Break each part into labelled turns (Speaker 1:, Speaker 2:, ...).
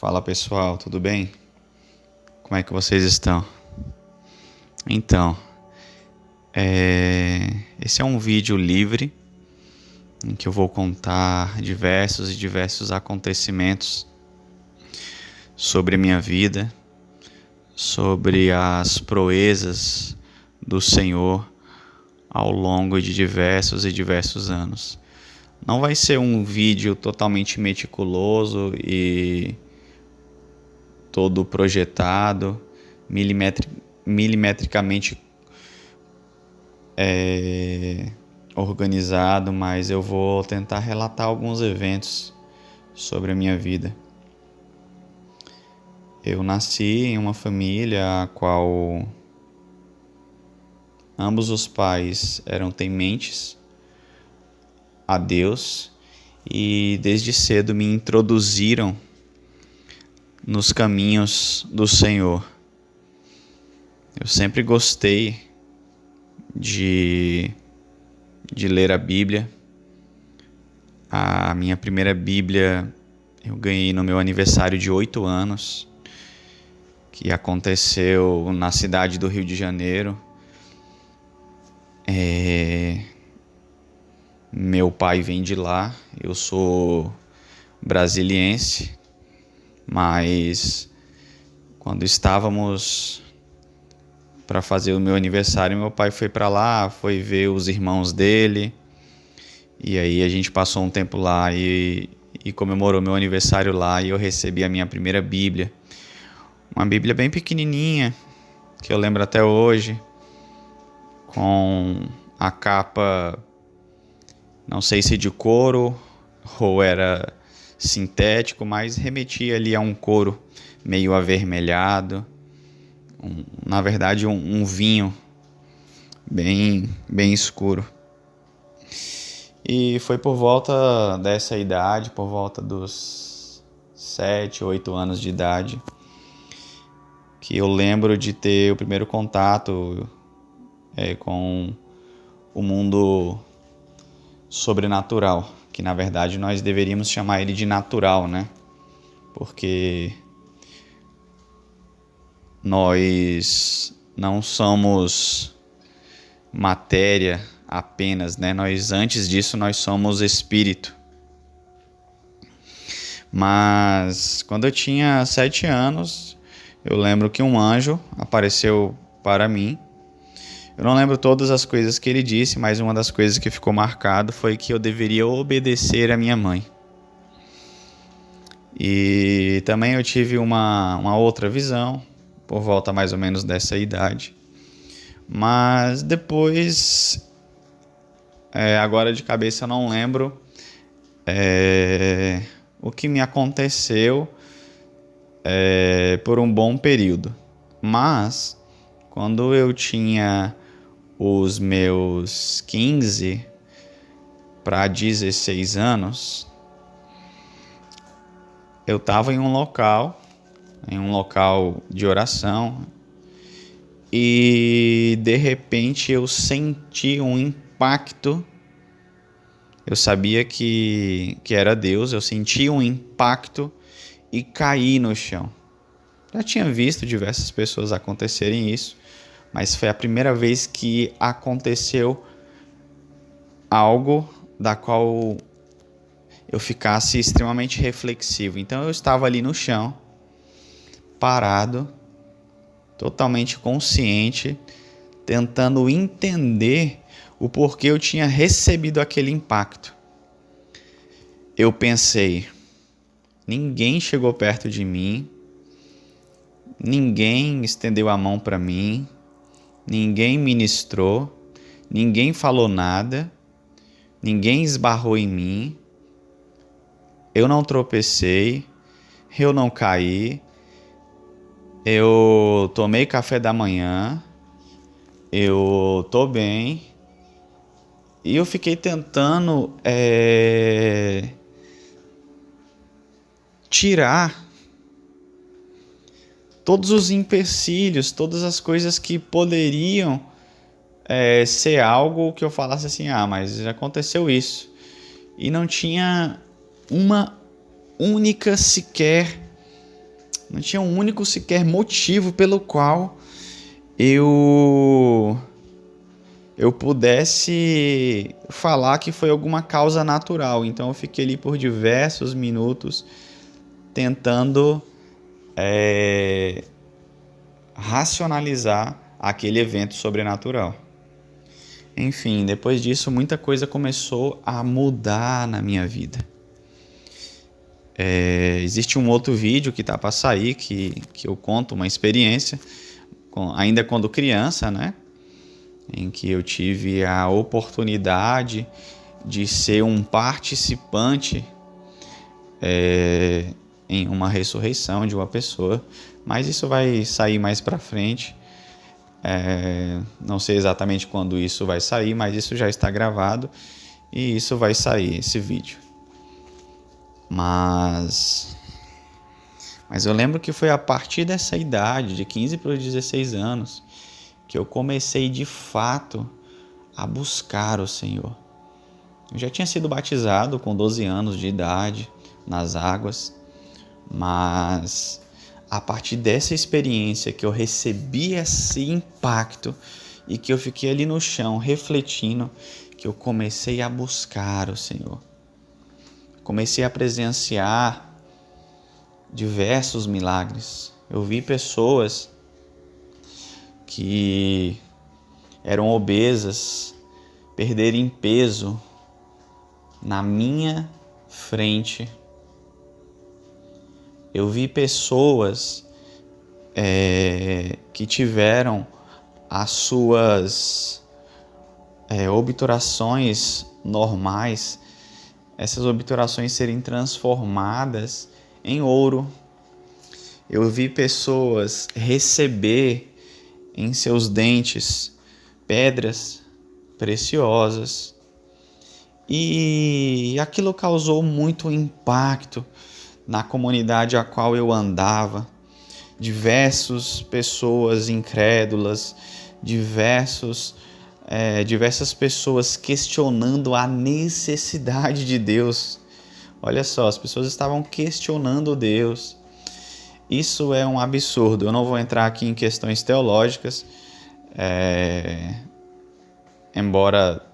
Speaker 1: Fala pessoal, tudo bem? Como é que vocês estão? Então, esse é um vídeo livre em que eu vou contar diversos acontecimentos sobre a minha vida, sobre as proezas do Senhor ao longo de diversos anos. Não vai ser um vídeo totalmente meticuloso e todo projetado, milimetricamente organizado, mas eu vou tentar relatar alguns eventos sobre a minha vida. Eu nasci em uma família a qual ambos os pais eram tementes a Deus e desde cedo me introduziram nos caminhos do Senhor. Eu sempre gostei de ler a Bíblia. A minha primeira Bíblia eu ganhei no meu aniversário de 8 anos, que aconteceu na cidade do Rio de Janeiro. Meu pai vem de lá, eu sou brasiliense, mas quando estávamos para fazer o meu aniversário, meu pai foi para lá, foi ver os irmãos dele, e aí a gente passou um tempo lá e comemorou meu aniversário lá, e eu recebi a minha primeira Bíblia. Uma Bíblia bem pequenininha, que eu lembro até hoje, com a capa, não sei se de couro ou era sintético, mas remetia ali a um couro meio avermelhado, na verdade um vinho bem escuro. E foi por volta dessa idade, por volta dos 7, 8 anos de idade, que eu lembro de ter o primeiro contato com o mundo sobrenatural, que na verdade nós deveríamos chamar ele de natural, né? Porque nós não somos matéria apenas, né? Antes disso, nós somos espírito. Mas quando eu tinha 7 anos, eu lembro que um anjo apareceu para mim. Eu não lembro todas as coisas que ele disse, mas uma das coisas que ficou marcado foi que eu deveria obedecer a minha mãe. E também eu tive uma outra visão, por volta mais ou menos dessa idade. Mas depois, agora de cabeça eu não lembro o que me aconteceu por um bom período. Mas quando eu tinha os meus 15 para 16 anos, eu estava em um local de oração, e de repente eu senti um impacto. Eu sabia que era Deus, eu senti um impacto e caí no chão. Já tinha visto diversas pessoas acontecerem isso, mas foi a primeira vez que aconteceu algo da qual eu ficasse extremamente reflexivo. Então eu estava ali no chão, parado, totalmente consciente, tentando entender o porquê eu tinha recebido aquele impacto. Eu pensei, ninguém chegou perto de mim, ninguém estendeu a mão para mim, ninguém ministrou, ninguém falou nada, ninguém esbarrou em mim, eu não tropecei, eu não caí, eu tomei café da manhã, eu tô bem. E eu fiquei tentando tirar todos os empecilhos, todas as coisas que poderiam ser algo que eu falasse assim, mas já aconteceu isso. E não tinha uma única sequer Não tinha um único sequer motivo pelo qual eu pudesse falar que foi alguma causa natural. Então eu fiquei ali por diversos minutos tentando racionalizar aquele evento sobrenatural. Enfim, depois disso muita coisa começou a mudar na minha vida. Existe um outro vídeo que está para sair que eu conto uma experiência, ainda quando criança, né? Em que eu tive a oportunidade de ser um participante em uma ressurreição de uma pessoa, mas isso vai sair mais para frente. Não sei exatamente quando isso vai sair, mas isso já está gravado e isso vai sair, esse vídeo. Mas eu lembro que foi a partir dessa idade, de 15 para os 16 anos, que eu comecei de fato a buscar o Senhor. Eu já tinha sido batizado com 12 anos de idade nas águas, mas a partir dessa experiência que eu recebi esse impacto e que eu fiquei ali no chão refletindo, que eu comecei a buscar o Senhor. Comecei a presenciar diversos milagres. Eu vi pessoas que eram obesas perderem peso na minha frente. Eu vi pessoas que tiveram as suas obturações normais, essas obturações serem transformadas em ouro. Eu vi pessoas receber em seus dentes pedras preciosas, e aquilo causou muito impacto na comunidade a qual eu andava. Diversas pessoas incrédulas, diversas pessoas questionando a necessidade de Deus. Olha só, as pessoas estavam questionando Deus. Isso é um absurdo. Eu não vou entrar aqui em questões teológicas, embora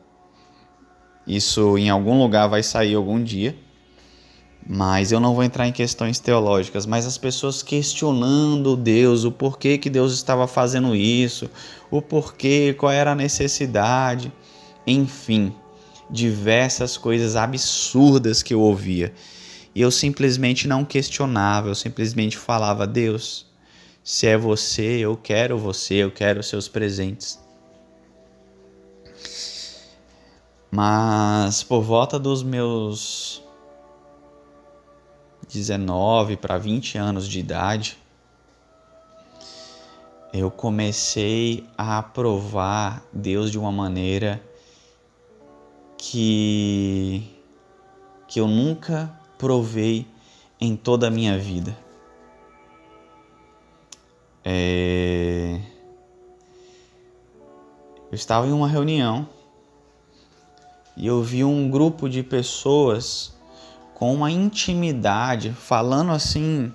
Speaker 1: isso em algum lugar vai sair algum dia, mas eu não vou entrar em questões teológicas. Mas as pessoas questionando Deus, o porquê que Deus estava fazendo isso, o porquê, qual era a necessidade, enfim, diversas coisas absurdas que eu ouvia. E eu simplesmente não questionava, eu simplesmente falava: Deus, se é você, eu quero os seus presentes. Mas por volta dos meus 19 para 20 anos de idade, eu comecei a provar Deus de uma maneira que eu nunca provei em toda a minha vida. Eu estava em uma reunião e eu vi um grupo de pessoas com uma intimidade, falando assim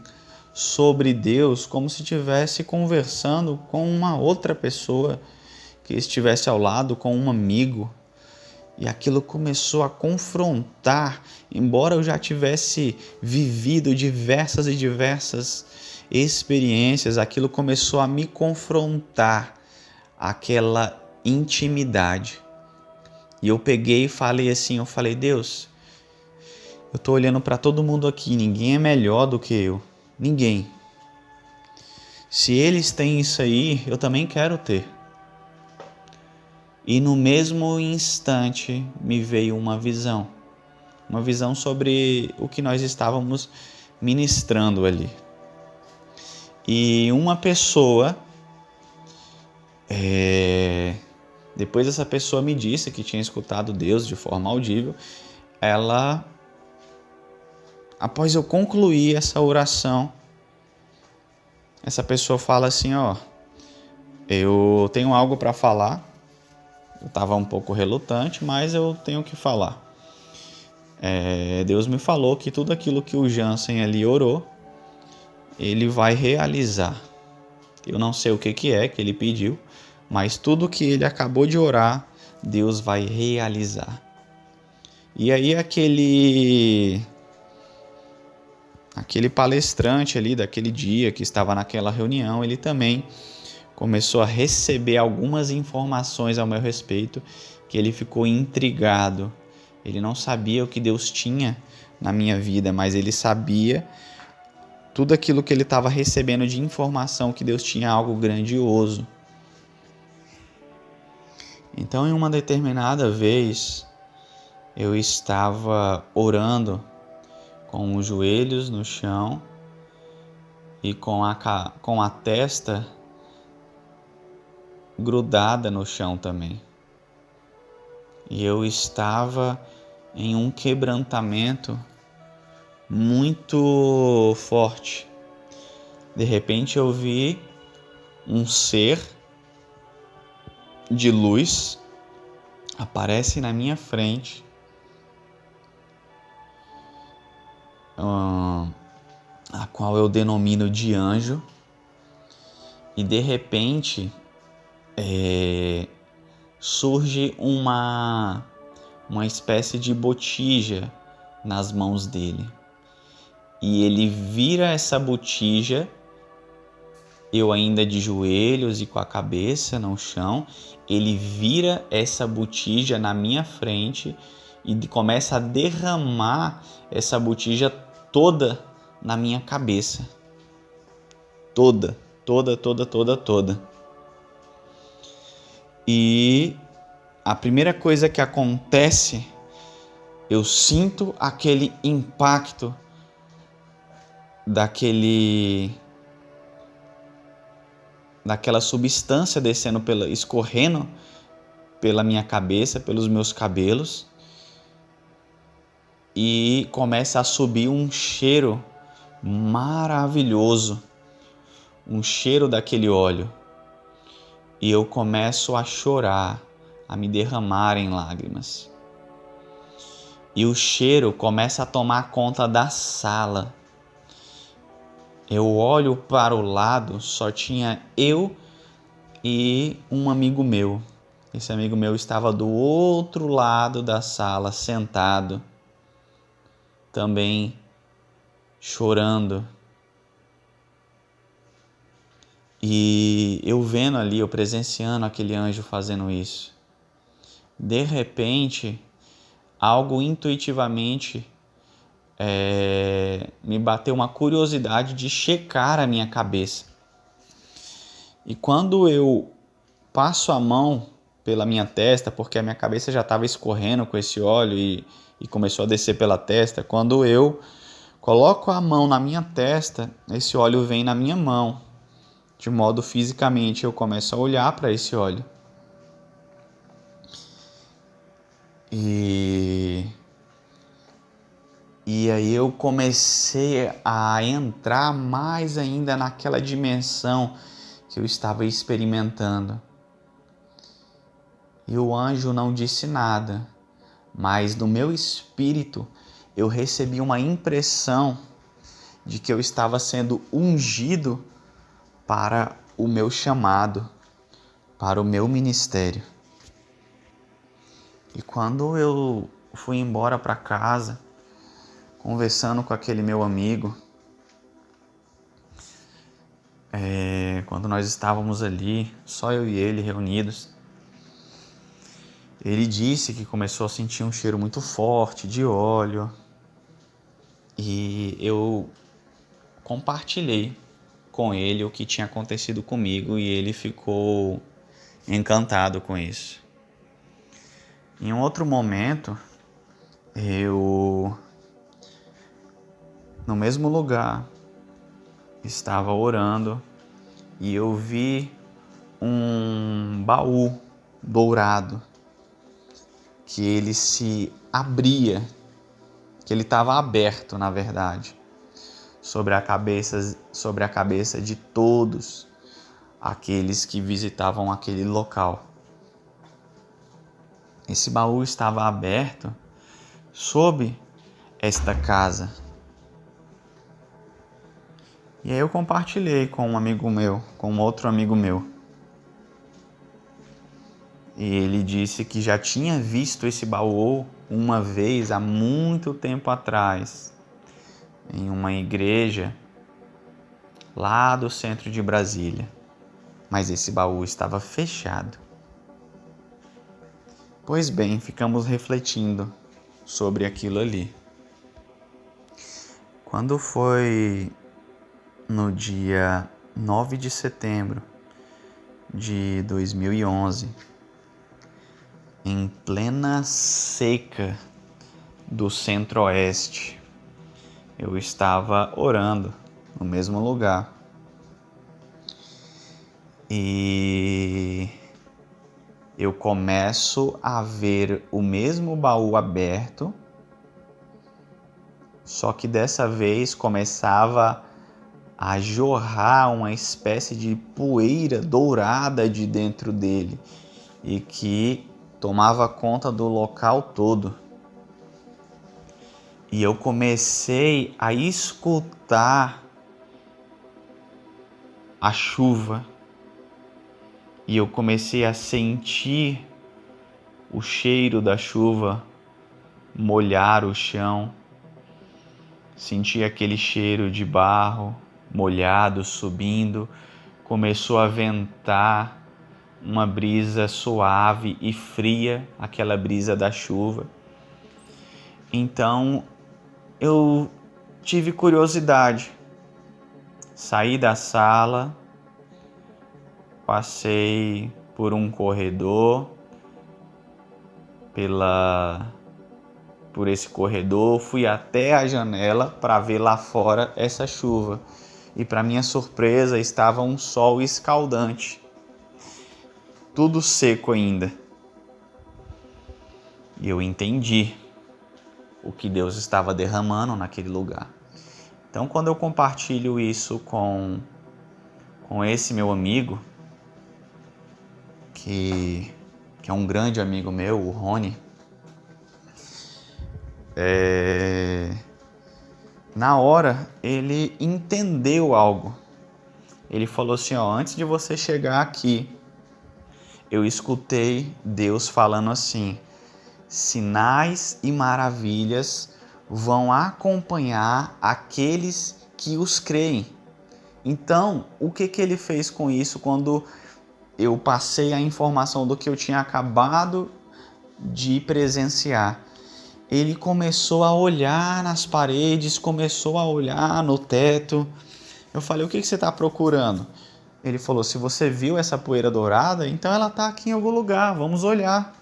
Speaker 1: sobre Deus, como se estivesse conversando com uma outra pessoa que estivesse ao lado, com um amigo. E aquilo começou a confrontar, embora eu já tivesse vivido diversas experiências, aquilo começou a me confrontar, aquela intimidade. E eu peguei e falei assim, Deus, eu estou olhando para todo mundo aqui, ninguém é melhor do que eu, ninguém. Se eles têm isso aí, eu também quero ter. E no mesmo instante me veio uma visão sobre o que nós estávamos ministrando ali. E uma pessoa, depois essa pessoa me disse que tinha escutado Deus de forma audível. Ela, após eu concluir essa oração, essa pessoa fala assim: eu tenho algo para falar. Eu estava um pouco relutante, mas eu tenho que falar. Deus me falou que tudo aquilo que o Jansen ali orou, ele vai realizar. Eu não sei o que é que ele pediu, mas tudo que ele acabou de orar, Deus vai realizar. E aí aquele palestrante ali daquele dia que estava naquela reunião, ele também começou a receber algumas informações ao meu respeito, que ele ficou intrigado. Ele não sabia o que Deus tinha na minha vida, mas ele sabia tudo aquilo que ele estava recebendo de informação, que Deus tinha algo grandioso. Então, em uma determinada vez, eu estava orando com os joelhos no chão e com a testa grudada no chão também. E eu estava em um quebrantamento muito forte. De repente eu vi um ser de luz aparece na minha frente, a qual eu denomino de anjo, e de repente surge uma espécie de botija nas mãos dele. E ele vira essa botija, eu ainda de joelhos e com a cabeça no chão, ele vira essa botija na minha frente e começa a derramar essa botija toda na minha cabeça. Toda. E a primeira coisa que acontece, eu sinto aquele impacto daquela substância escorrendo pela minha cabeça, pelos meus cabelos, e começa a subir um cheiro maravilhoso, um cheiro daquele óleo, e eu começo a chorar, a me derramar em lágrimas. E o cheiro começa a tomar conta da sala. Eu olho para o lado, só tinha eu e um amigo meu. Esse amigo meu estava do outro lado da sala, sentado, também chorando. E eu vendo ali, eu presenciando aquele anjo fazendo isso. De repente, algo intuitivamente me bateu uma curiosidade de checar a minha cabeça. E quando eu passo a mão pela minha testa, porque a minha cabeça já estava escorrendo com esse óleo e começou a descer pela testa, quando eu coloco a mão na minha testa, esse óleo vem na minha mão. De modo fisicamente eu começo a olhar para esse óleo. E aí eu comecei a entrar mais ainda naquela dimensão que eu estava experimentando. E o anjo não disse nada, mas no meu espírito eu recebi uma impressão de que eu estava sendo ungido para o meu chamado, para o meu ministério. E quando eu fui embora para casa, conversando com aquele meu amigo, quando nós estávamos ali, só eu e ele reunidos, ele disse que começou a sentir um cheiro muito forte de óleo, e eu compartilhei com ele o que tinha acontecido comigo e ele ficou encantado com isso. Em um outro momento, eu, no mesmo lugar, estava orando e eu vi um baú dourado que ele se abria, que ele estava aberto, na verdade, sobre a cabeça de todos aqueles que visitavam aquele local. Esse baú estava aberto sob esta casa. E aí eu compartilhei com um amigo meu, com outro amigo meu. E ele disse que já tinha visto esse baú uma vez, há muito tempo atrás, em uma igreja lá do centro de Brasília. Mas esse baú estava fechado. Pois bem, ficamos refletindo sobre aquilo ali. Quando foi no dia 9 de setembro de 2011, em plena seca do Centro-Oeste, eu estava orando no mesmo lugar. E eu começo a ver o mesmo baú aberto, só que dessa vez começava a jorrar uma espécie de poeira dourada de dentro dele e que tomava conta do local todo. E eu comecei a escutar a chuva e eu comecei a sentir o cheiro da chuva molhar o chão. Senti aquele cheiro de barro molhado subindo. Começou a ventar uma brisa suave e fria, aquela brisa da chuva. Então eu tive curiosidade. Saí da sala, passei por um corredor, por esse corredor, fui até a janela para ver lá fora essa chuva. E para minha surpresa estava um sol escaldante, tudo seco ainda. E eu entendi o que Deus estava derramando naquele lugar. Então, quando eu compartilho isso com esse meu amigo, que é um grande amigo meu, o Rony, na hora ele entendeu algo. Ele falou assim, antes de você chegar aqui, eu escutei Deus falando assim: sinais e maravilhas vão acompanhar aqueles que os creem. Então, o que ele fez com isso quando eu passei a informação do que eu tinha acabado de presenciar? Ele começou a olhar nas paredes, começou a olhar no teto. Eu falei, o que você está procurando? Ele falou, se você viu essa poeira dourada, então ela está aqui em algum lugar, vamos olhar.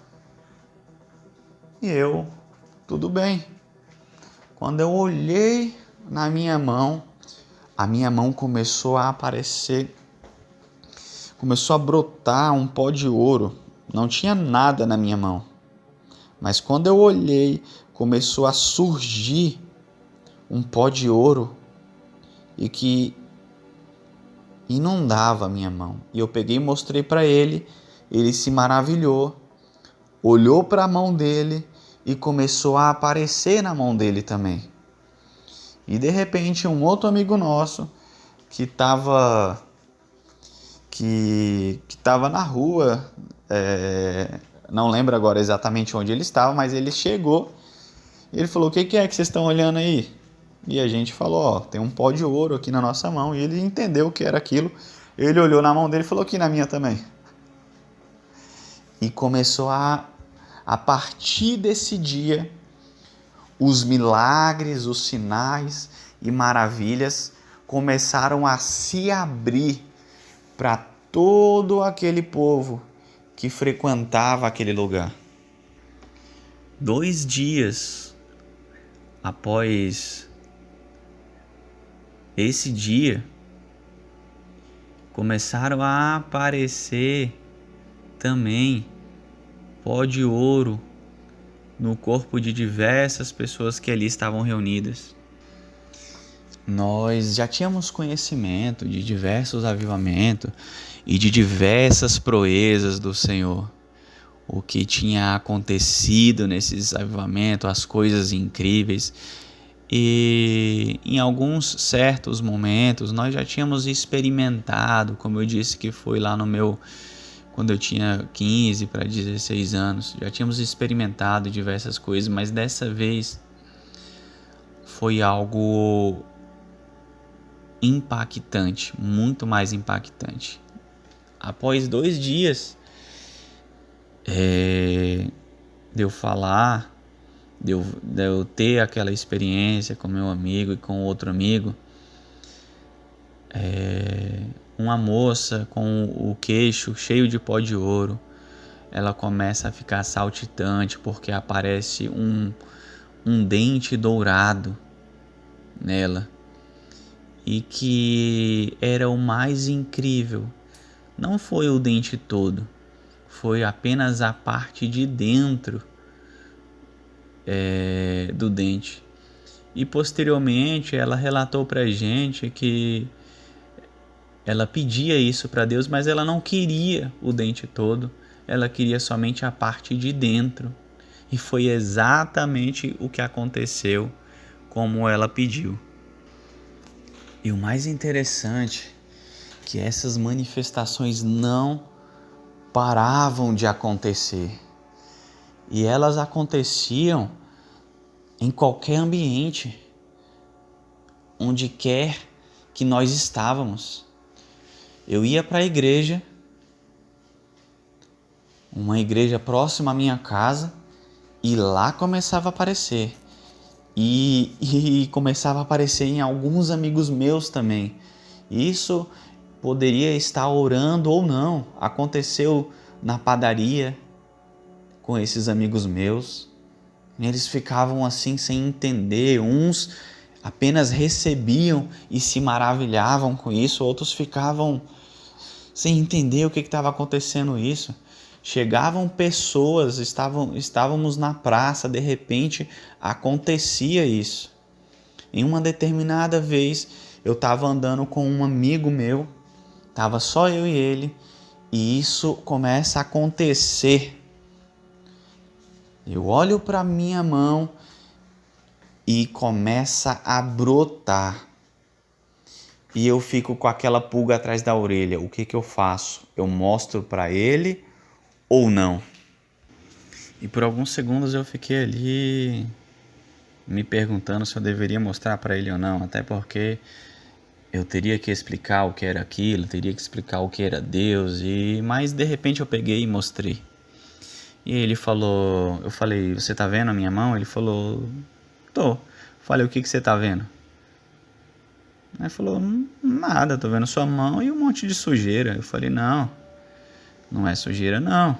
Speaker 1: E eu, tudo bem. Quando eu olhei na minha mão, a minha mão começou a aparecer, começou a brotar um pó de ouro. Não tinha nada na minha mão. Mas quando eu olhei, começou a surgir um pó de ouro e que inundava a minha mão. E eu peguei e mostrei para ele, ele se maravilhou, olhou para a mão dele e começou a aparecer na mão dele também. E de repente um outro amigo nosso que estava na rua, não lembro agora exatamente onde ele estava, mas ele chegou e ele falou, o que é que vocês estão olhando aí? E a gente falou, tem um pó de ouro aqui na nossa mão. E ele entendeu o que era aquilo. Ele olhou na mão dele e falou, aqui na minha também. E começou a partir desse dia, os milagres, os sinais e maravilhas começaram a se abrir para todo aquele povo que frequentava aquele lugar. 2 dias após esse dia, começaram a aparecer também pó de ouro no corpo de diversas pessoas que ali estavam reunidas. Nós já tínhamos conhecimento de diversos avivamentos e de diversas proezas do Senhor. O que tinha acontecido nesses avivamentos, as coisas incríveis. E em alguns certos momentos nós já tínhamos experimentado, como eu disse que foi lá quando eu tinha 15 para 16 anos, já tínhamos experimentado diversas coisas, mas dessa vez foi algo impactante, muito mais impactante. Após 2 dias de eu falar, de eu ter aquela experiência com meu amigo e com outro amigo, uma moça com o queixo cheio de pó de ouro, ela começa a ficar saltitante porque aparece um dente dourado nela. E que era o mais incrível, não foi o dente todo, foi apenas a parte de dentro do dente. E posteriormente ela relatou pra gente que ela pedia isso para Deus, mas ela não queria o dente todo, ela queria somente a parte de dentro. E foi exatamente o que aconteceu como ela pediu. E o mais interessante é que essas manifestações não paravam de acontecer. E elas aconteciam em qualquer ambiente, onde quer que nós estávamos. Eu ia para a igreja, uma igreja próxima à minha casa, e lá começava a aparecer. E começava a aparecer em alguns amigos meus também. Isso poderia estar orando ou não. Aconteceu na padaria com esses amigos meus. Eles ficavam assim sem entender. Uns apenas recebiam e se maravilhavam com isso. Outros ficavam sem entender o que estava acontecendo isso. Chegavam pessoas, estávamos na praça, de repente acontecia isso. Em uma determinada vez, eu estava andando com um amigo meu, estava só eu e ele, e isso começa a acontecer. Eu olho para minha mão e começa a brotar. E eu fico com aquela pulga atrás da orelha. O que eu faço? Eu mostro para ele ou não? E por alguns segundos eu fiquei ali me perguntando se eu deveria mostrar para ele ou não, até porque eu teria que explicar o que era aquilo, teria que explicar o que era Deus, mas de repente eu peguei e mostrei. E ele falou, eu falei, você tá vendo a minha mão? Ele falou, tô. Falei, o que você tá vendo? Aí falou, nada, tô vendo sua mão e um monte de sujeira. Eu falei, não é sujeira não.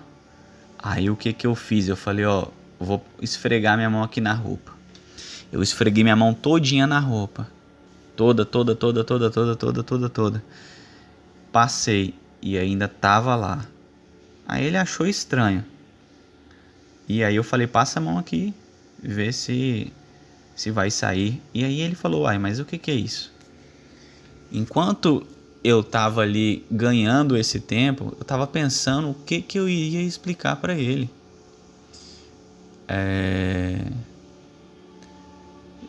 Speaker 1: Aí o que eu fiz? Eu falei, vou esfregar minha mão aqui na roupa. Eu esfreguei minha mão todinha na roupa. Toda. Passei e ainda tava lá. Aí ele achou estranho. E aí eu falei, passa a mão aqui, vê se vai sair. E aí ele falou, mas o que é isso? Enquanto eu tava ali ganhando esse tempo, eu tava pensando o que eu iria explicar para ele.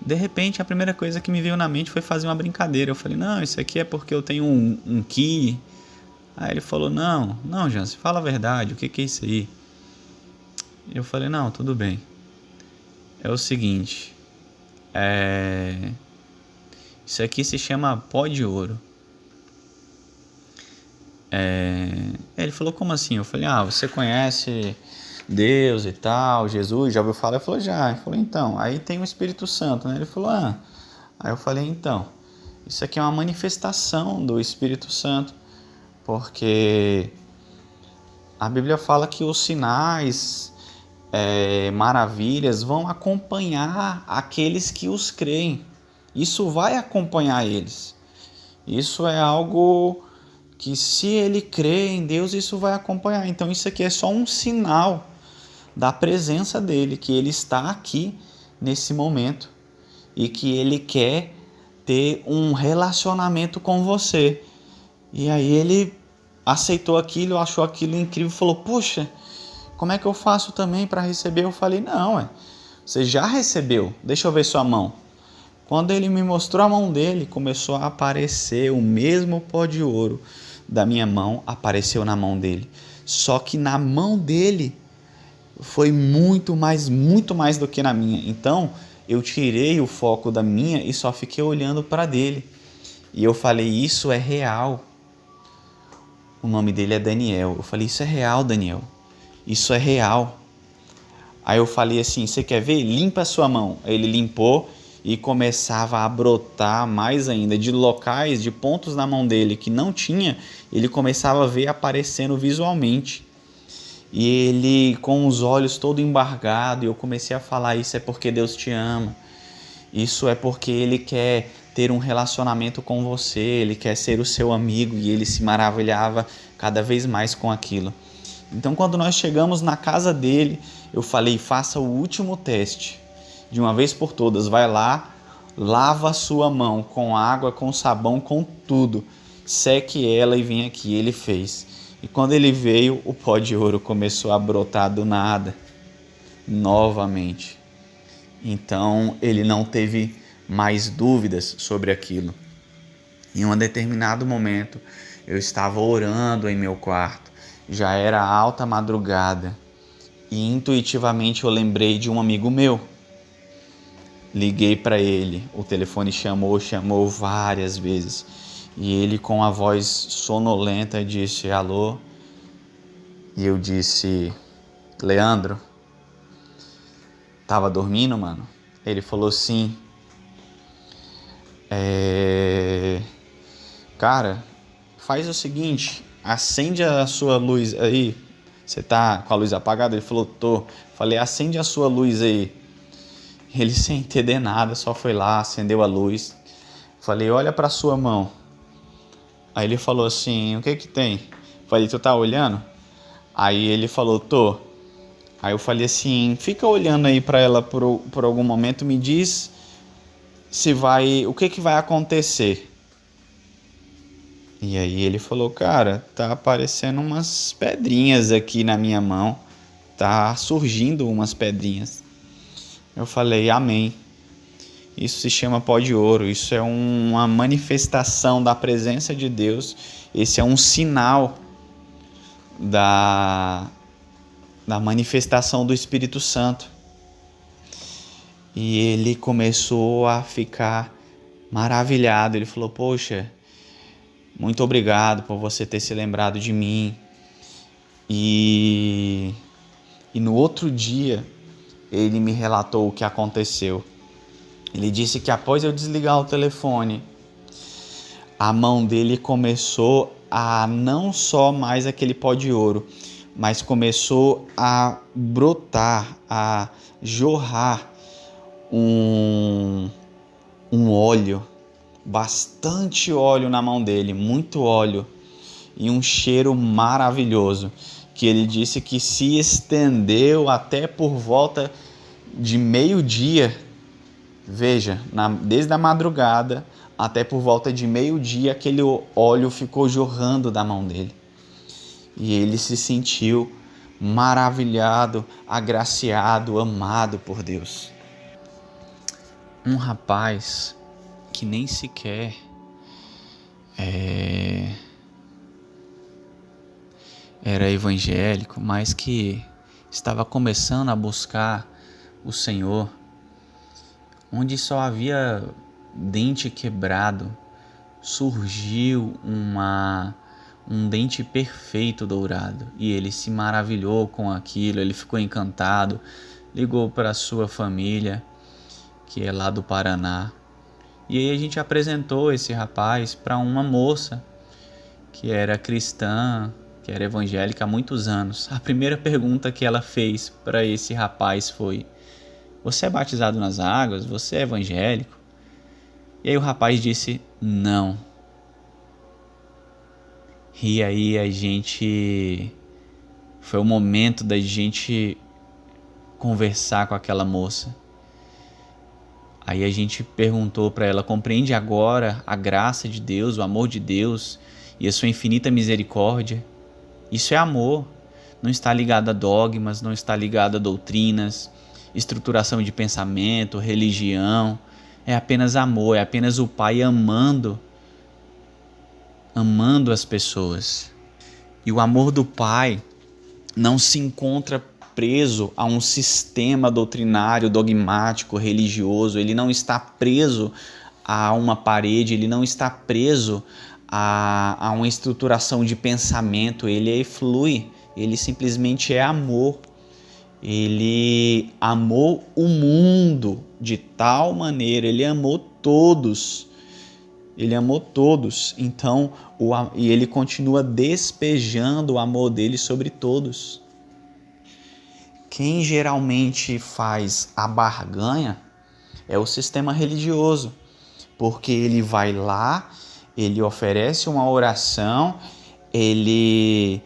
Speaker 1: De repente, a primeira coisa que me veio na mente foi fazer uma brincadeira. Eu falei, não, isso aqui é porque eu tenho um ki. Aí ele falou, não, Jansen, fala a verdade, o que é isso aí? Eu falei, não, tudo bem. É o seguinte, isso aqui se chama pó de ouro. Ele falou, como assim? Eu falei, você conhece Deus e tal, Jesus, já ouviu falar? Ele falou, já. Ele falou, então, aí tem o Espírito Santo, né? Ele falou, Aí eu falei, então, isso aqui é uma manifestação do Espírito Santo, porque a Bíblia fala que os sinais, maravilhas vão acompanhar aqueles que os creem. Isso vai acompanhar eles. Isso é algo que, se ele crê em Deus, isso vai acompanhar. Então isso aqui é só um sinal da presença dele, que ele está aqui nesse momento e que ele quer ter um relacionamento com você. E aí ele aceitou aquilo, achou aquilo incrível, falou, poxa, como é que eu faço também para receber? Eu falei, não, você já recebeu, deixa eu ver sua mão. Quando ele me mostrou a mão dele, começou a aparecer o mesmo pó de ouro da minha mão, apareceu na mão dele. Só que na mão dele foi muito mais do que na minha. Então eu tirei o foco da minha e só fiquei olhando para dele. E eu falei, isso é real. O nome dele é Daniel. Eu falei, isso é real, Daniel. Isso é real. Aí eu falei assim, você quer ver? Limpa a sua mão. Ele limpou e começava a brotar mais ainda. De locais, de pontos na mão dele que não tinha, ele começava a ver aparecendo visualmente. E ele com os olhos todo embargado, e eu comecei a falar, isso é porque Deus te ama. Isso é porque Ele quer ter um relacionamento com você, Ele quer ser o seu amigo, e ele se maravilhava cada vez mais com aquilo. Então quando nós chegamos na casa dele, eu falei, faça o último teste, de uma vez por todas, vai lá, lava a sua mão com água, com sabão, com tudo, seque ela e vem aqui. Ele fez. E quando ele veio, o pó de ouro começou a brotar do nada, novamente. Então ele não teve mais dúvidas sobre aquilo. Em um determinado momento, eu estava orando em meu quarto, já era alta madrugada, e intuitivamente eu lembrei de um amigo meu. Liguei para ele, o telefone chamou várias vezes, e ele com a voz sonolenta disse, alô? E eu disse, Leandro, tava dormindo, mano? Ele falou, sim. Cara, faz o seguinte, acende a sua luz aí. Você tá com a luz apagada? Ele falou, tô. Falei, acende a sua luz aí. Ele sem entender nada, só foi lá, acendeu a luz. Falei, olha pra sua mão. Aí ele falou assim, o que que tem? Falei, tu tá olhando? Aí ele falou, tô. Aí eu falei assim, fica olhando aí pra ela por algum momento, me diz o que que vai acontecer. E aí ele falou, cara, tá aparecendo umas pedrinhas aqui na minha mão, tá surgindo umas pedrinhas. Eu falei, amém. Isso se chama pó de ouro, isso é uma manifestação da presença de Deus, esse é um sinal da manifestação do Espírito Santo. E ele começou a ficar maravilhado, ele falou, poxa, muito obrigado por você ter se lembrado de mim. E no outro dia, ele me relatou o que aconteceu. Ele disse que após eu desligar o telefone, a mão dele começou a não só mais aquele pó de ouro, mas começou a brotar, a jorrar um óleo, bastante óleo na mão dele, muito óleo, e um cheiro maravilhoso, que ele disse que se estendeu até por volta de meio-dia. Veja, desde a madrugada até por volta de meio-dia, aquele óleo ficou jorrando da mão dele. E ele se sentiu maravilhado, agraciado, amado por Deus. Um rapaz que nem sequer era evangélico, mas que estava começando a buscar o Senhor, onde só havia dente quebrado, surgiu um dente perfeito dourado, e ele se maravilhou com aquilo, ele ficou encantado, ligou para a sua família, que é lá do Paraná, e aí a gente apresentou esse rapaz para uma moça que era cristã, que era evangélica há muitos anos. A primeira pergunta que ela fez para esse rapaz foi: você é batizado nas águas? Você é evangélico? E aí o rapaz disse: não. E aí foi o momento da gente conversar com aquela moça. Aí a gente perguntou para ela: compreende agora a graça de Deus, o amor de Deus e a sua infinita misericórdia? Isso é amor. Não está ligado a dogmas, não está ligado a doutrinas, estruturação de pensamento, religião. É apenas amor, é apenas o Pai amando as pessoas. E o amor do Pai não se encontra preso a um sistema doutrinário, dogmático, religioso. Ele não está preso a uma parede, ele não está preso a uma estruturação de pensamento. Ele flui, ele simplesmente é amor. Ele amou o mundo de tal maneira, ele amou todos. Ele amou todos, então, e ele continua despejando o amor dele sobre todos. Quem geralmente faz a barganha é o sistema religioso, porque ele vai lá, ele oferece uma oração, ele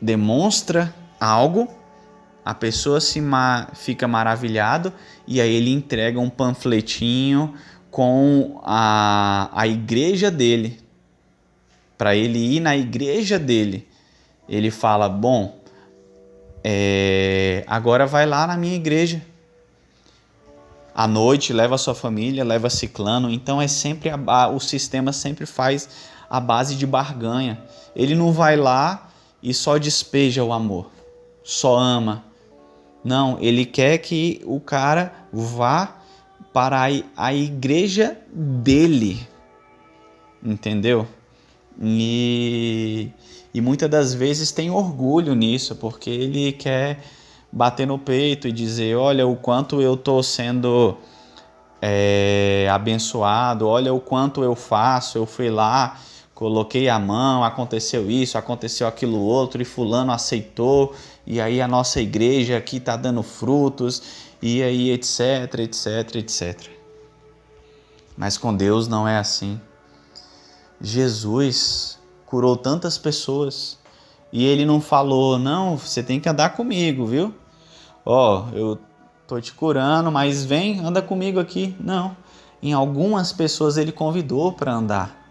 Speaker 1: demonstra algo, a pessoa fica maravilhado e aí ele entrega um panfletinho com a igreja dele. Para ele ir na igreja dele, ele fala, bom, agora vai lá na minha igreja. À noite, leva a sua família, leva ciclano. Então o sistema sempre faz a base de barganha. Ele não vai lá e só despeja o amor, só ama. Não, ele quer que o cara vá para a igreja dele, entendeu? E muitas das vezes tem orgulho nisso, porque ele quer bater no peito e dizer, olha o quanto eu estou sendo abençoado, olha o quanto eu faço, eu fui lá, coloquei a mão, aconteceu isso, aconteceu aquilo outro, e fulano aceitou, e aí a nossa igreja aqui está dando frutos, e aí etc, etc, etc. Mas com Deus não é assim. Jesus curou tantas pessoas, e ele não falou, não, você tem que andar comigo, viu? Eu tô te curando, mas vem, anda comigo aqui. Não, em algumas pessoas ele convidou para andar.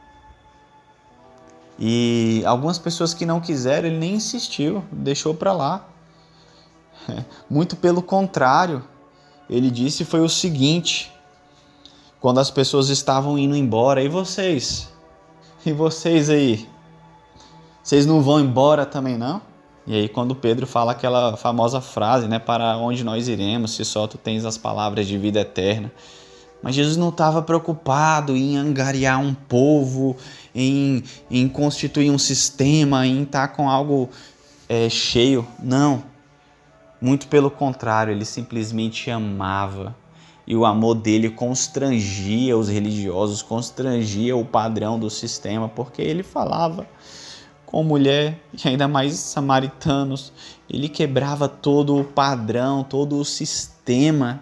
Speaker 1: E algumas pessoas que não quiseram, ele nem insistiu, deixou para lá. Muito pelo contrário, ele disse foi o seguinte, quando as pessoas estavam indo embora, e vocês? E vocês aí? Vocês não vão embora também não? E aí quando Pedro fala aquela famosa frase, né, para onde nós iremos, se só tu tens as palavras de vida eterna. Mas Jesus não estava preocupado em angariar um povo, em constituir um sistema, em estar com algo cheio. Não. Muito pelo contrário, ele simplesmente amava. E o amor dele constrangia os religiosos, constrangia o padrão do sistema, porque ele falava com mulher, e ainda mais samaritanos. Ele quebrava todo o padrão, todo o sistema.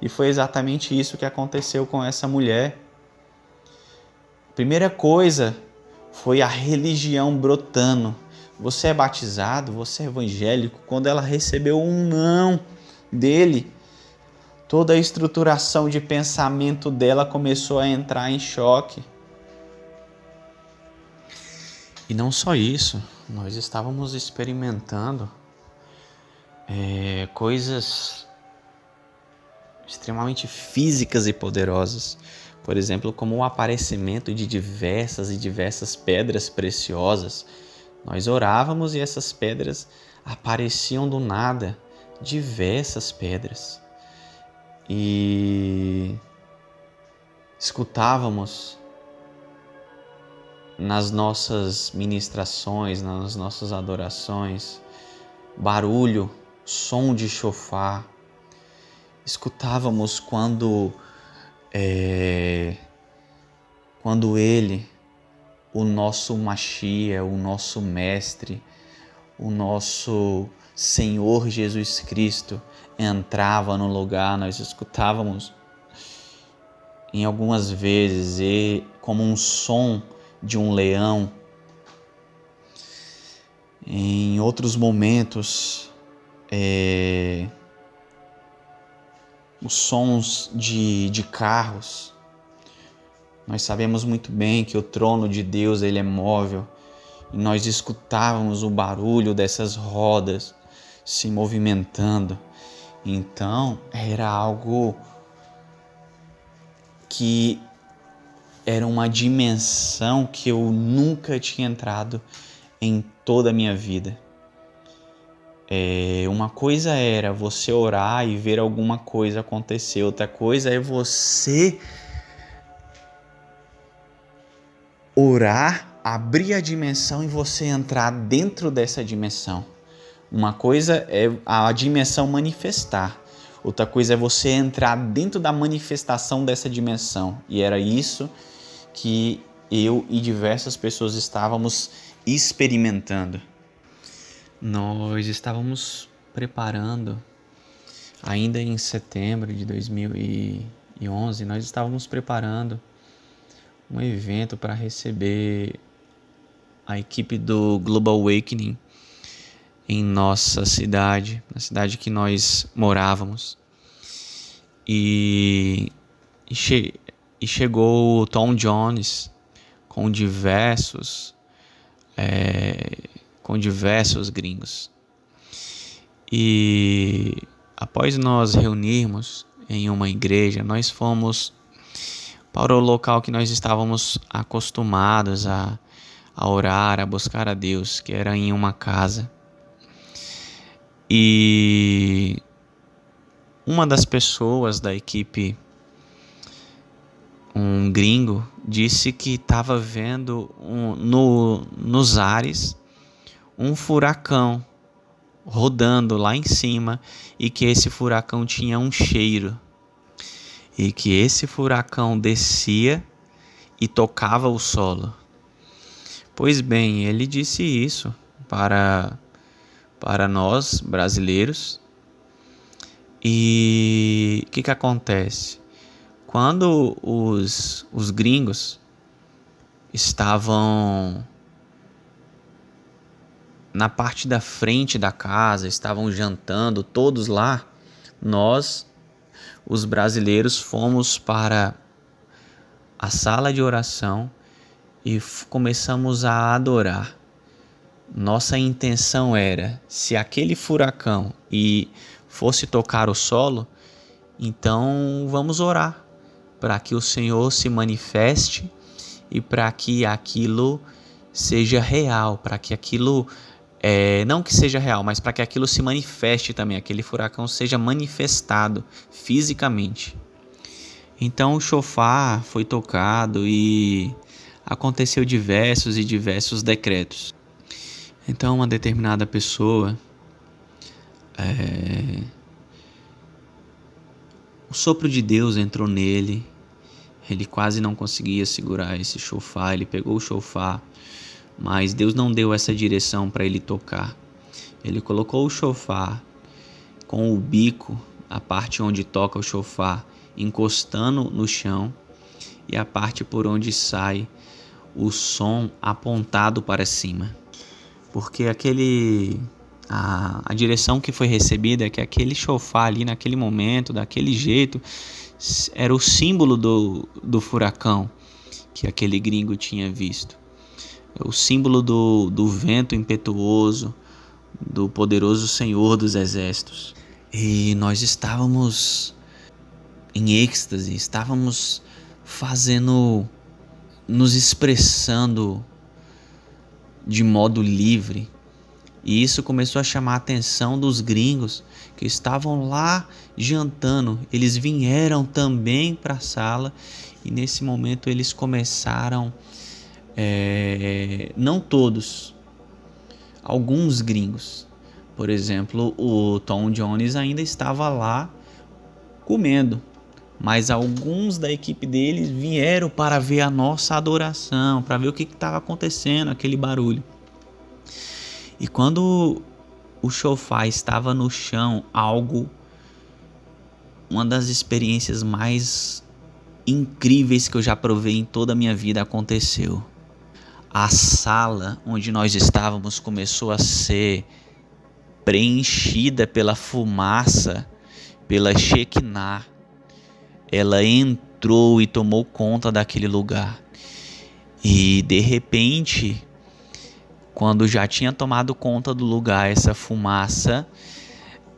Speaker 1: E foi exatamente isso que aconteceu com essa mulher. A primeira coisa foi a religião brotando. Você é batizado, você é evangélico. Quando ela recebeu um não dele, toda a estruturação de pensamento dela começou a entrar em choque. E não só isso, nós estávamos experimentando coisas extremamente físicas e poderosas. Por exemplo, como o aparecimento de diversas pedras preciosas. Nós orávamos e essas pedras apareciam do nada, diversas pedras. E escutávamos nas nossas ministrações, nas nossas adorações, barulho, som de chofar. Escutávamos quando ele, o nosso Mashiach, o nosso Mestre, o nosso Senhor Jesus Cristo entrava no lugar, nós escutávamos em algumas vezes como um som de um leão. Em outros momentos, os sons de carros. Nós sabemos muito bem que o trono de Deus ele é móvel e nós escutávamos o barulho dessas rodas se movimentando Então, era algo que era uma dimensão que eu nunca tinha entrado em toda a minha vida. Uma coisa era você orar e ver alguma coisa acontecer, outra coisa é você orar, abrir a dimensão e você entrar dentro dessa dimensão. Uma coisa é a dimensão manifestar, outra coisa é você entrar dentro da manifestação dessa dimensão. E era isso que eu e diversas pessoas estávamos experimentando. Nós estávamos preparando, ainda em setembro de 2011, nós estávamos preparando um evento para receber a equipe do Global Awakening em nossa cidade, na cidade que nós morávamos. E chegou o Tom Jones com diversos gringos. E após nós reunirmos em uma igreja, nós fomos para o local que nós estávamos acostumados a orar, a buscar a Deus, que era em uma casa. E uma das pessoas da equipe, um gringo, disse que estava vendo nos ares um furacão rodando lá em cima e que esse furacão tinha um cheiro e que esse furacão descia e tocava o solo. Pois bem, ele disse isso para nós brasileiros. E o que acontece? Quando os gringos estavam na parte da frente da casa, estavam jantando todos lá, nós, os brasileiros, fomos para a sala de oração e começamos a adorar. Nossa intenção era, se aquele furacão fosse tocar o solo, então vamos orar para que o Senhor se manifeste e para que aquilo seja real, para que aquilo, não que seja real, mas para que aquilo se manifeste também, aquele furacão seja manifestado fisicamente. Então o shofar foi tocado e aconteceu diversos decretos. Então uma determinada pessoa, o sopro de Deus entrou nele, ele quase não conseguia segurar esse shofar, ele pegou o shofar, mas Deus não deu essa direção para ele tocar. Ele colocou o shofar com o bico, a parte onde toca o shofar, encostando no chão, e a parte por onde sai o som apontado para cima. Porque a direção que foi recebida é que aquele shofar ali naquele momento, daquele jeito, era o símbolo do furacão que aquele gringo tinha visto. É o símbolo do vento impetuoso, do poderoso Senhor dos Exércitos. E nós estávamos em êxtase, estávamos nos expressando de modo livre. E isso começou a chamar a atenção dos gringos que estavam lá jantando. Eles vieram também para a sala e nesse momento eles começaram, não todos, alguns gringos. Por exemplo, o Tom Jones ainda estava lá comendo, mas alguns da equipe deles vieram para ver a nossa adoração, para ver o que estava acontecendo, aquele barulho. E quando o shofar estava no chão, uma das experiências mais incríveis que eu já provei em toda a minha vida aconteceu. A sala onde nós estávamos começou a ser preenchida pela fumaça, pela Shekinah. Ela entrou e tomou conta daquele lugar. E de repente, quando já tinha tomado conta do lugar, essa fumaça,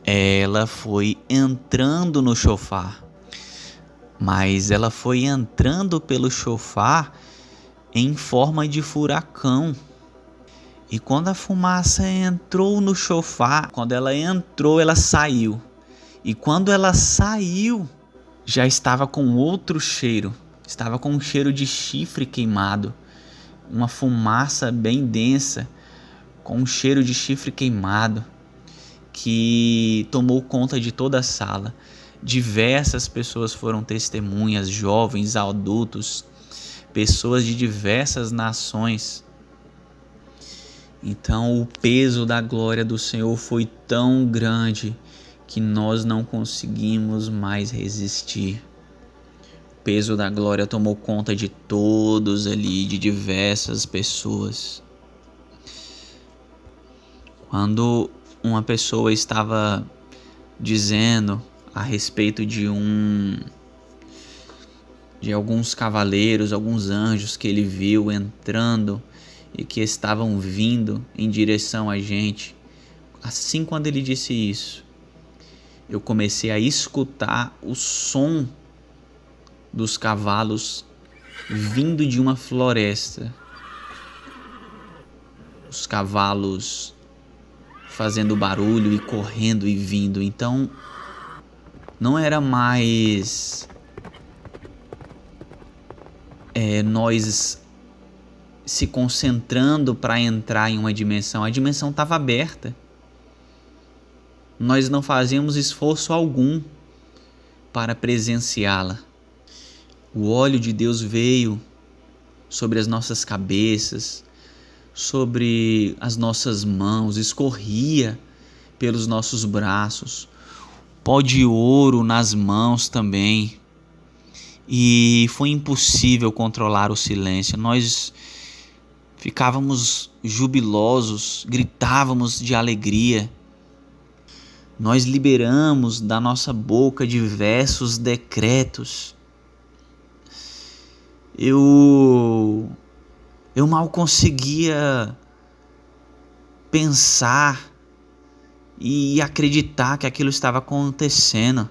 Speaker 1: ela foi entrando no chofar, mas ela foi entrando pelo chofar em forma de furacão. E quando a fumaça entrou no chofar, quando ela entrou, ela saiu. E quando ela saiu, já estava com outro cheiro. Estava com um cheiro de chifre queimado. Uma fumaça bem densa, com um cheiro de chifre queimado, que tomou conta de toda a sala. Diversas pessoas foram testemunhas, jovens, adultos, pessoas de diversas nações. Então o peso da glória do Senhor foi tão grande que nós não conseguimos mais resistir. O peso da glória tomou conta de todos ali, de diversas pessoas. Quando uma pessoa estava dizendo a respeito de alguns cavaleiros, alguns anjos que ele viu entrando e que estavam vindo em direção a gente, assim, quando ele disse isso, eu comecei a escutar o som dos cavalos vindo de uma floresta. Os cavalos fazendo barulho e correndo e vindo. Então não era mais nós se concentrando para entrar em uma dimensão. A dimensão estava aberta. Nós não fazíamos esforço algum para presenciá-la. O óleo de Deus veio sobre as nossas cabeças, sobre as nossas mãos, escorria pelos nossos braços, pó de ouro nas mãos também. E foi impossível controlar o silêncio. Nós ficávamos jubilosos, gritávamos de alegria. Nós liberamos da nossa boca diversos decretos. Eu mal conseguia pensar e acreditar que aquilo estava acontecendo.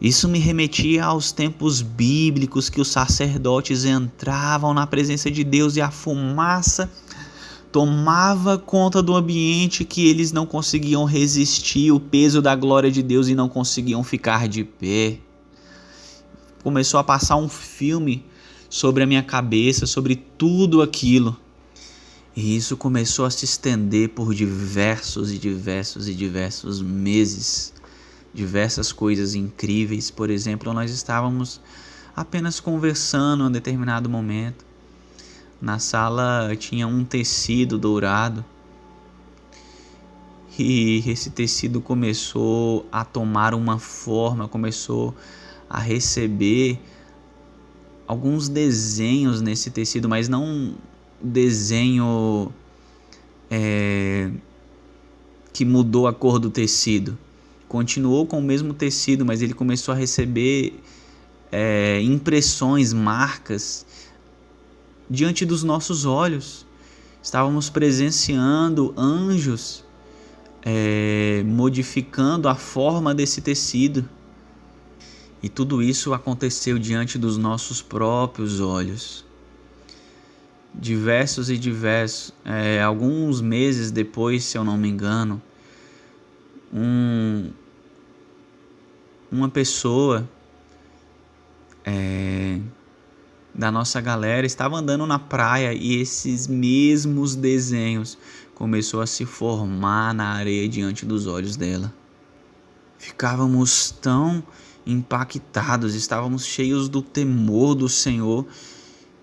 Speaker 1: Isso me remetia aos tempos bíblicos, que os sacerdotes entravam na presença de Deus e a fumaça tomava conta do ambiente, que eles não conseguiam resistir o peso da glória de Deus e não conseguiam ficar de pé. Começou a passar um filme sobre a minha cabeça, sobre tudo aquilo. E isso começou a se estender por diversos meses. Diversas coisas incríveis. Por exemplo, nós estávamos apenas conversando em um determinado momento. Na sala tinha um tecido dourado. E esse tecido começou a tomar uma forma, começou a receber alguns desenhos nesse tecido, mas não um desenho que mudou a cor do tecido. Continuou com o mesmo tecido, mas ele começou a receber impressões, marcas diante dos nossos olhos. Estávamos presenciando anjos modificando a forma desse tecido. E tudo isso aconteceu diante dos nossos próprios olhos. Alguns meses depois, se eu não me engano, uma pessoa da nossa galera estava andando na praia e esses mesmos desenhos começou a se formar na areia diante dos olhos dela. Ficávamos tão impactados, estávamos cheios do temor do Senhor,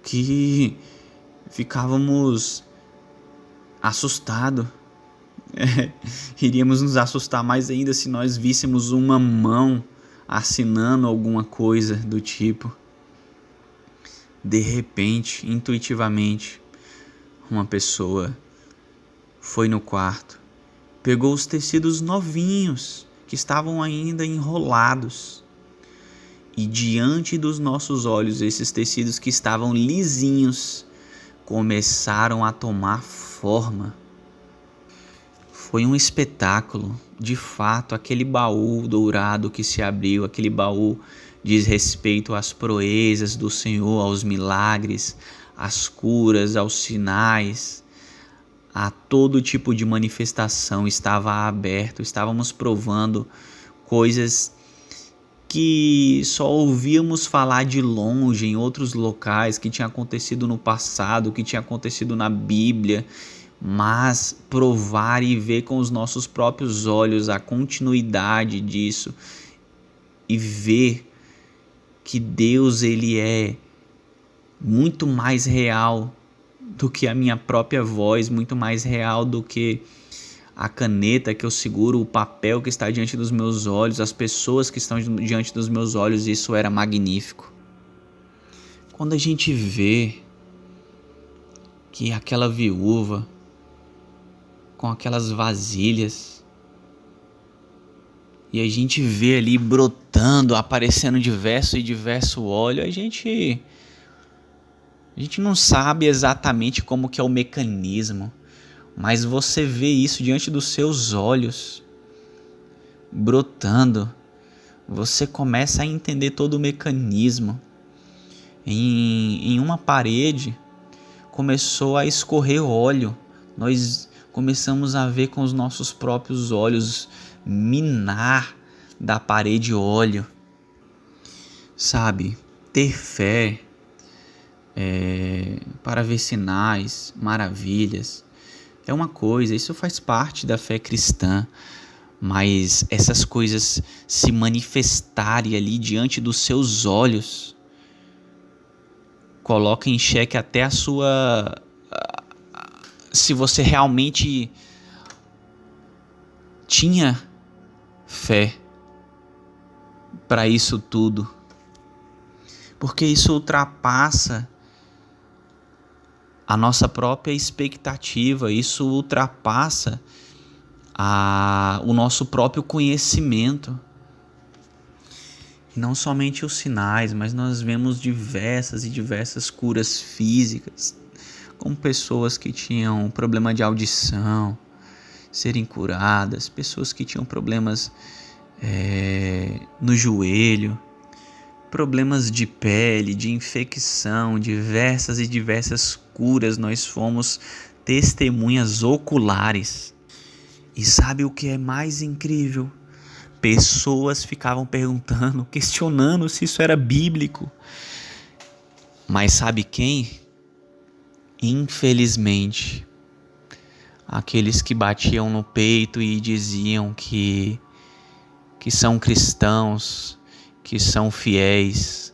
Speaker 1: que ficávamos assustados. Iríamos nos assustar mais ainda se nós víssemos uma mão assinando alguma coisa do tipo. De repente, intuitivamente, uma pessoa foi no quarto, pegou os tecidos novinhos que estavam ainda enrolados, e diante dos nossos olhos, esses tecidos que estavam lisinhos começaram a tomar forma. Foi um espetáculo, de fato, aquele baú dourado que se abriu, aquele baú diz respeito às proezas do Senhor, aos milagres, às curas, aos sinais, a todo tipo de manifestação estava aberto. Estávamos provando coisas que só ouvíamos falar de longe em outros locais, que tinha acontecido no passado, que tinha acontecido na Bíblia, mas provar e ver com os nossos próprios olhos a continuidade disso e ver que Deus ele é muito mais real do que a minha própria voz, muito mais real do que a caneta que eu seguro, o papel que está diante dos meus olhos, as pessoas que estão diante dos meus olhos. Isso era magnífico. Quando a gente vê que aquela viúva com aquelas vasilhas, e a gente vê ali brotando, aparecendo diverso óleo, a gente não sabe exatamente como que é o mecanismo, mas você vê isso diante dos seus olhos, brotando, você começa a entender todo o mecanismo. Em uma parede começou a escorrer óleo, nós começamos a ver com os nossos próprios olhos, minar da parede óleo. Sabe, ter fé para ver sinais, maravilhas, é uma coisa, isso faz parte da fé cristã, mas essas coisas se manifestarem ali diante dos seus olhos, coloca em xeque até a sua... se você realmente tinha fé para isso tudo, porque isso ultrapassa a nossa própria expectativa, isso ultrapassa o nosso próprio conhecimento. Não somente os sinais, mas nós vemos diversas curas físicas, como pessoas que tinham problema de audição serem curadas, pessoas que tinham problemas no joelho, problemas de pele, de infecção, diversas curas. Nós fomos testemunhas oculares. E sabe o que é mais incrível? Pessoas ficavam perguntando, questionando se isso era bíblico. Mas sabe quem? Infelizmente, aqueles que batiam no peito e diziam que são cristãos, que são fiéis.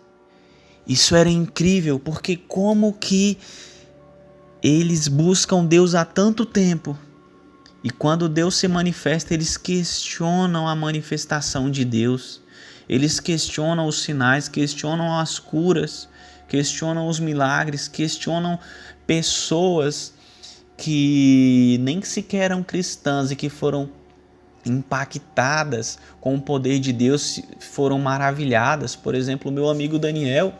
Speaker 1: Isso era incrível, porque como que eles buscam Deus há tanto tempo, e quando Deus se manifesta, eles questionam a manifestação de Deus, eles questionam os sinais, questionam as curas, questionam os milagres, questionam pessoas que nem sequer eram cristãs e que foram impactadas com o poder de Deus, foram maravilhadas. Por exemplo, o meu amigo Daniel,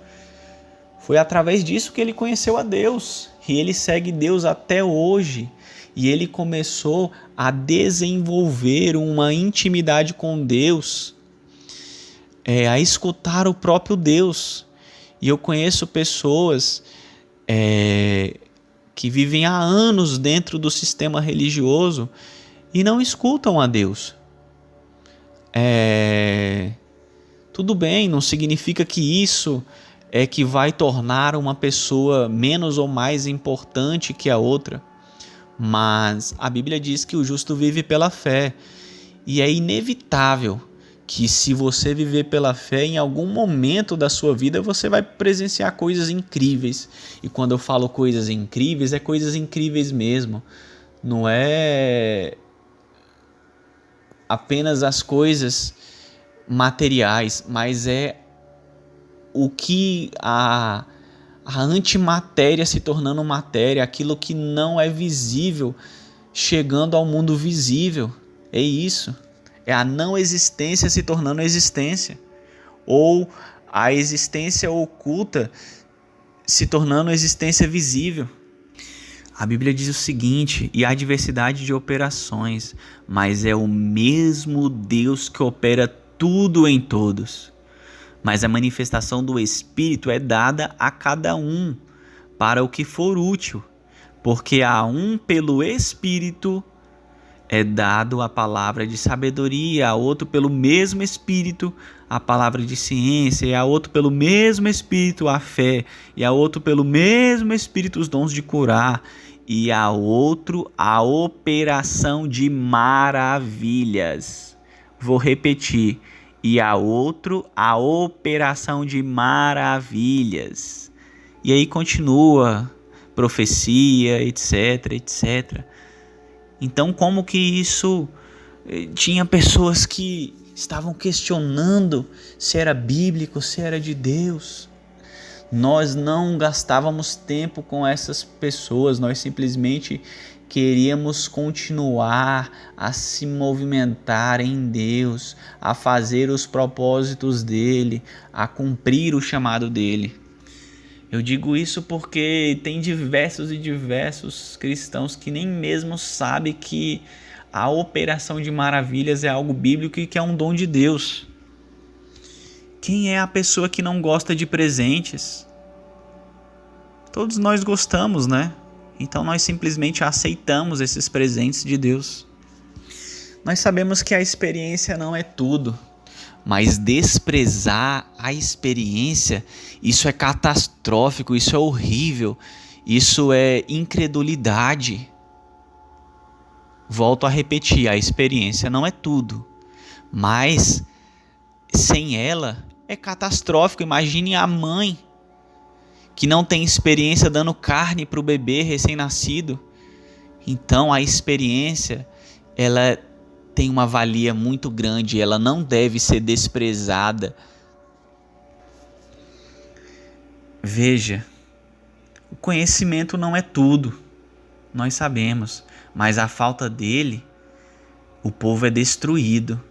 Speaker 1: foi através disso que ele conheceu a Deus, e ele segue Deus até hoje, e ele começou a desenvolver uma intimidade com Deus, a escutar o próprio Deus. E eu conheço pessoas que vivem há anos dentro do sistema religioso e não escutam a Deus. Tudo bem, não significa que isso é que vai tornar uma pessoa menos ou mais importante que a outra, mas a Bíblia diz que o justo vive pela fé, e é inevitável que, se você viver pela fé, em algum momento da sua vida você vai presenciar coisas incríveis. E quando eu falo coisas incríveis, é coisas incríveis mesmo, não é apenas as coisas materiais, mas é o que a antimatéria se tornando matéria, aquilo que não é visível chegando ao mundo visível. É isso, é a não existência se tornando existência, ou a existência oculta se tornando existência visível. A Bíblia diz o seguinte: e há diversidade de operações, mas é o mesmo Deus que opera tudo em todos. Mas a manifestação do Espírito é dada a cada um para o que for útil, porque a um pelo Espírito é dado a palavra de sabedoria, a outro pelo mesmo Espírito a palavra de ciência, e a outro pelo mesmo Espírito a fé, e a outro pelo mesmo Espírito os dons de curar, e a outro a operação de maravilhas. Vou repetir. E a outro a operação de maravilhas. E aí continua profecia, etc, etc. Então, como que isso tinha pessoas que estavam questionando se era bíblico, se era de Deus. Nós não gastávamos tempo com essas pessoas, nós simplesmente queríamos continuar a se movimentar em Deus, a fazer os propósitos dele, a cumprir o chamado dele. Eu digo isso porque tem diversos cristãos que nem mesmo sabem que a operação de maravilhas é algo bíblico e que é um dom de Deus. Quem é a pessoa que não gosta de presentes? Todos nós gostamos, né? Então nós simplesmente aceitamos esses presentes de Deus. Nós sabemos que a experiência não é tudo, mas desprezar a experiência, isso é catastrófico, isso é horrível, isso é incredulidade. Volto a repetir, a experiência não é tudo, mas sem ela é catastrófico. Imagine a mãe que não tem experiência dando carne para o bebê recém-nascido. Então a experiência, ela tem uma valia muito grande, ela não deve ser desprezada. Veja, o conhecimento não é tudo, nós sabemos, mas a falta dele, o povo é destruído.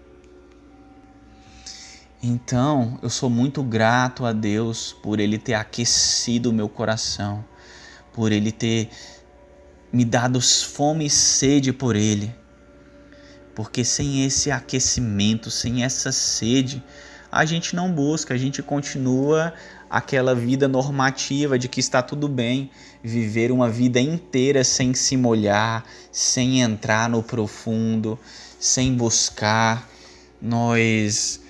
Speaker 1: Então, eu sou muito grato a Deus por Ele ter aquecido o meu coração, por Ele ter me dado fome e sede por Ele. Porque sem esse aquecimento, sem essa sede, a gente não busca, a gente continua aquela vida normativa de que está tudo bem, viver uma vida inteira sem se molhar, sem entrar no profundo, sem buscar. Nós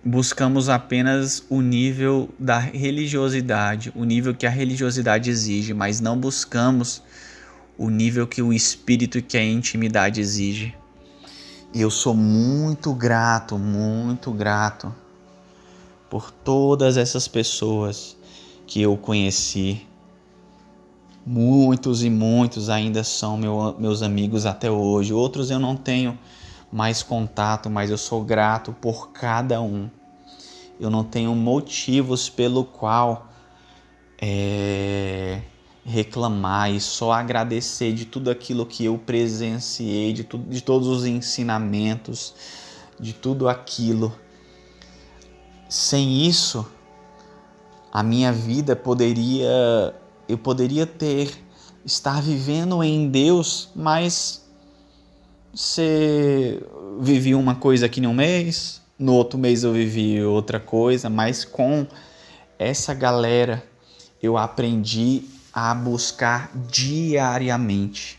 Speaker 1: buscamos apenas o nível da religiosidade, o nível que a religiosidade exige, mas não buscamos o nível que o espírito e que a intimidade exige. E eu sou muito grato por todas essas pessoas que eu conheci. Muitos e muitos ainda são meus amigos até hoje. Outros eu não tenho mais contato, mas eu sou grato por cada um. Eu não tenho motivos pelo qual reclamar e só agradecer de tudo aquilo que eu presenciei, de todos os ensinamentos, de tudo aquilo. Sem isso, a minha vida eu poderia estar vivendo em Deus, mas vivi uma coisa aqui em um mês, no outro mês eu vivi outra coisa, mas com essa galera eu aprendi a buscar diariamente,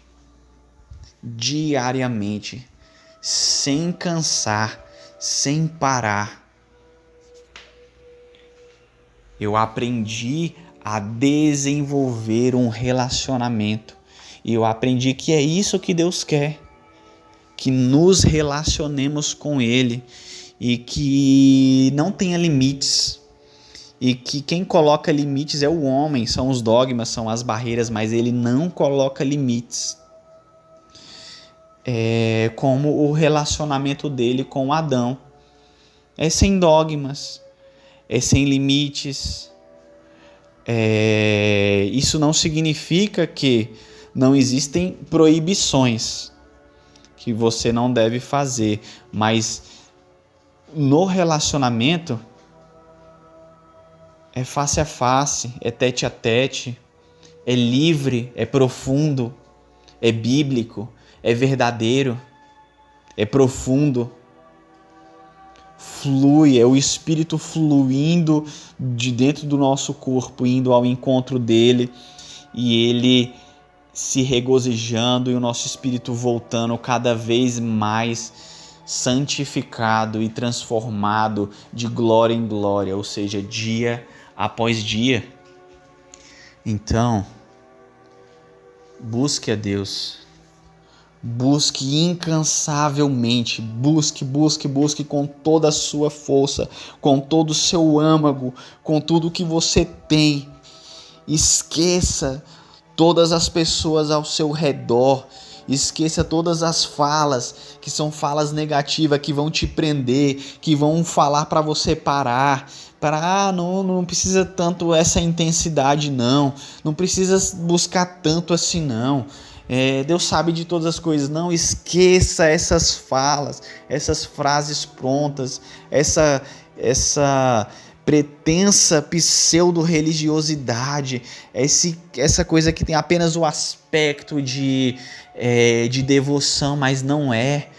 Speaker 1: sem cansar, sem parar. Eu aprendi a desenvolver um relacionamento e eu aprendi que é isso que Deus quer, que nos relacionemos com Ele e que não tenha limites. E que quem coloca limites é o homem, são os dogmas, são as barreiras, mas ele não coloca limites. É como o relacionamento dele com Adão. É sem dogmas, é sem limites. Isso não significa que não existem proibições que você não deve fazer, mas no relacionamento é face a face, é tete a tete, é livre, é profundo, é bíblico, é verdadeiro, é profundo. Flui, é o Espírito fluindo de dentro do nosso corpo, indo ao encontro dele, e ele se regozijando e o nosso espírito voltando cada vez mais santificado e transformado de glória em glória, ou seja, dia após dia. Então, busque a Deus. Busque incansavelmente, busque com toda a sua força, com todo o seu âmago, com tudo que você tem. Esqueça todas as pessoas ao seu redor, esqueça todas as falas que são falas negativas, que vão te prender, que vão falar para você parar, não precisa tanto essa intensidade não precisa buscar tanto assim não. Deus sabe de todas as coisas. Não esqueça essas falas, essas frases prontas, essa pretensa pseudo-religiosidade, essa coisa que tem apenas o aspecto de devoção, mas não é.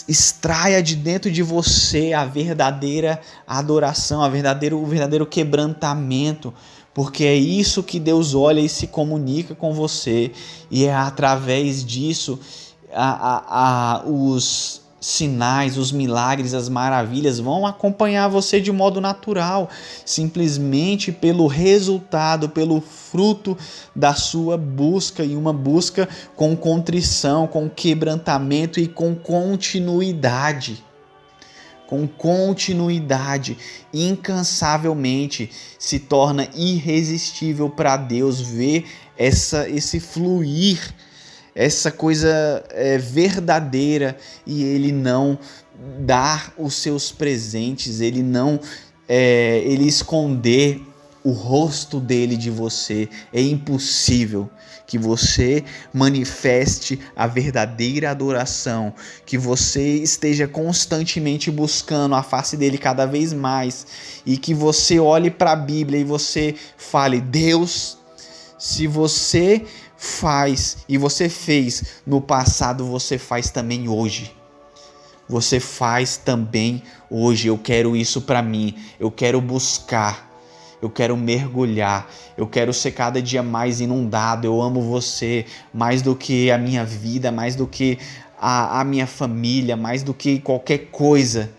Speaker 1: Extraia de dentro de você a verdadeira adoração, o verdadeiro quebrantamento, porque é isso que Deus olha e se comunica com você, e é através disso os sinais, os milagres, as maravilhas vão acompanhar você de modo natural, simplesmente pelo resultado, pelo fruto da sua busca, e uma busca com contrição, com quebrantamento e com continuidade. Incansavelmente se torna irresistível para Deus ver esse fluir, essa coisa verdadeira, e Ele não dar os seus presentes, Ele não Ele esconder o rosto dele de você. É impossível que você manifeste a verdadeira adoração, que você esteja constantemente buscando a face dele cada vez mais, e que você olhe para a Bíblia e você fale: Deus, se você faz e você fez no passado, você faz também hoje. Você faz também hoje. Eu quero isso para mim. Eu quero buscar. Eu quero mergulhar. Eu quero ser cada dia mais inundado. Eu amo você mais do que a minha vida, mais do que a minha família, mais do que qualquer coisa.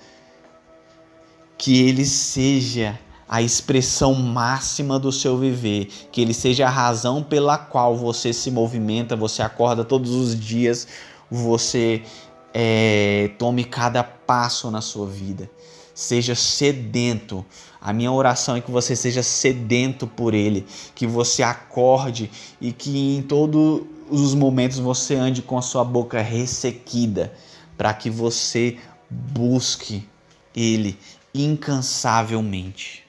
Speaker 1: Que Ele seja a expressão máxima do seu viver, que Ele seja a razão pela qual você se movimenta, você acorda todos os dias, você tome cada passo na sua vida. Seja sedento. A minha oração é que você seja sedento por Ele, que você acorde e que em todos os momentos você ande com a sua boca ressequida, para que você busque Ele incansavelmente.